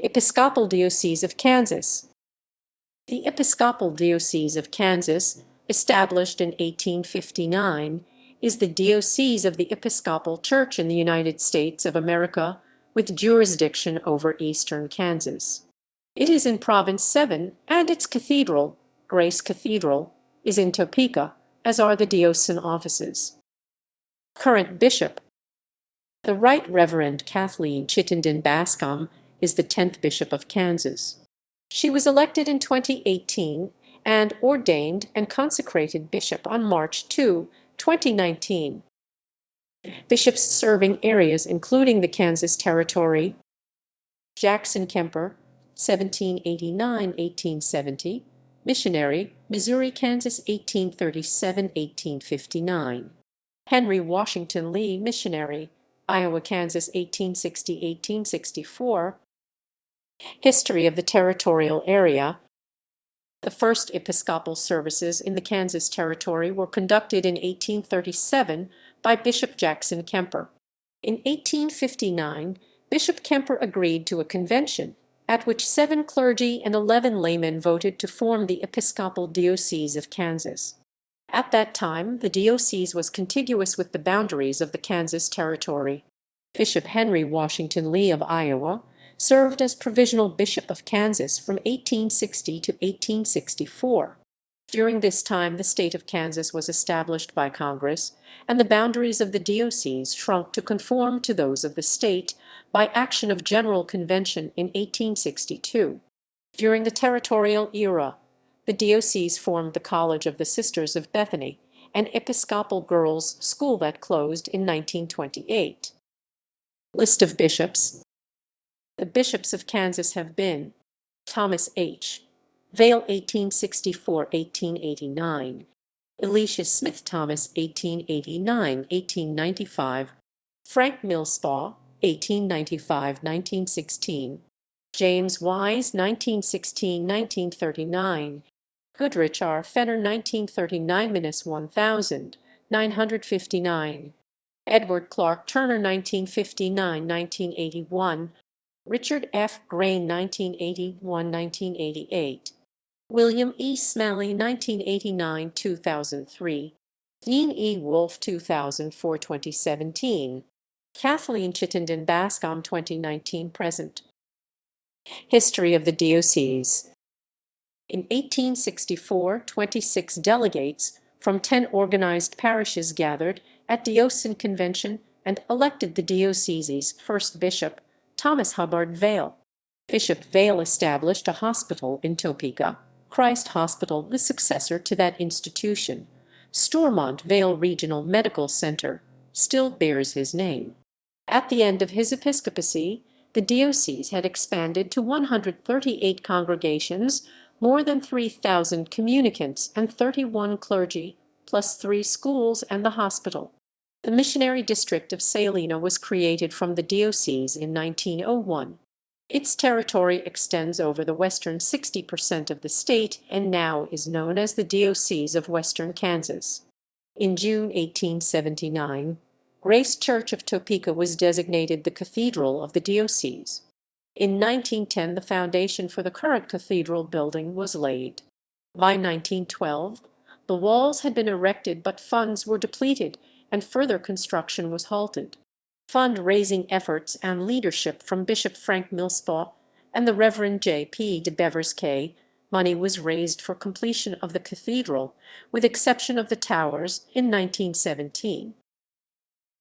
Episcopal Diocese of Kansas. The Episcopal Diocese of Kansas, established in 1859, is the diocese of the Episcopal Church in the United States of America, with jurisdiction over eastern Kansas. It is in Province 7, and its cathedral, Grace Cathedral, is in Topeka, as are the diocesan offices. Current Bishop. The Right Reverend Kathleen Chittenden Bascom is the 10th Bishop of Kansas. She was elected in 2018 and ordained and consecrated bishop on March 2, 2019. Bishops serving areas including the Kansas Territory: Jackson Kemper, 1789–1870, missionary, Missouri, Kansas, 1837–1859. Henry Washington Lee, missionary, Iowa, Kansas, 1860–1864. History of the Territorial area. The first Episcopal services in the Kansas Territory were conducted in 1837 by Bishop Jackson Kemper. In 1859, Bishop Kemper agreed to a convention, at which 7 clergy and 11 laymen voted to form the Episcopal Diocese of Kansas. At that time, the diocese was contiguous with the boundaries of the Kansas Territory. Bishop Henry Washington Lee of Iowa served as provisional bishop of Kansas from 1860 to 1864. During this time, the state of Kansas was established by Congress, and the boundaries of the diocese shrunk to conform to those of the state by action of General Convention in 1862. During the Territorial era, the diocese formed the College of the Sisters of Bethany, an Episcopal girls' school that closed in 1928. List of bishops. The bishops of Kansas have been: Thomas H. Vale, 1864–1889; Elisha Smith Thomas, 1889–1895; Frank Millspaugh, 1895–1916; James Wise, 1916–1939; Goodrich R. Fenner, 1939–1959; Edward Clark Turner, 1959–1981; Richard F. Grain, 1981–1988; William E. Smalley, 1989–2003; Dean E. Wolfe, 2004–2017; Kathleen Chittenden Bascom, 2019–present. History of the diocese. In 1864, 26 delegates from 10 organized parishes gathered at diocesan convention and elected the diocese's first bishop, Thomas Hubbard Vale. Bishop Vale established a hospital in Topeka, Christ Hospital, the successor to that institution. Stormont Vale Regional Medical Center still bears his name. At the end of his episcopacy, the diocese had expanded to 138 congregations, more than 3,000 communicants, and 31 clergy, plus 3 schools and the hospital. The missionary district of Salina was created from the diocese in 1901. Its territory extends over the western 60% of the state and now is known as the Diocese of Western Kansas. In June 1879, Grace Church of Topeka was designated the Cathedral of the diocese. In 1910, the foundation for the current cathedral building was laid. By 1912, the walls had been erected, but funds were depleted and further construction was halted. Fundraising efforts and leadership from Bishop Frank Millspaugh and the Reverend J.P. de Bevers K. money was raised for completion of the cathedral, with exception of the towers, in 1917.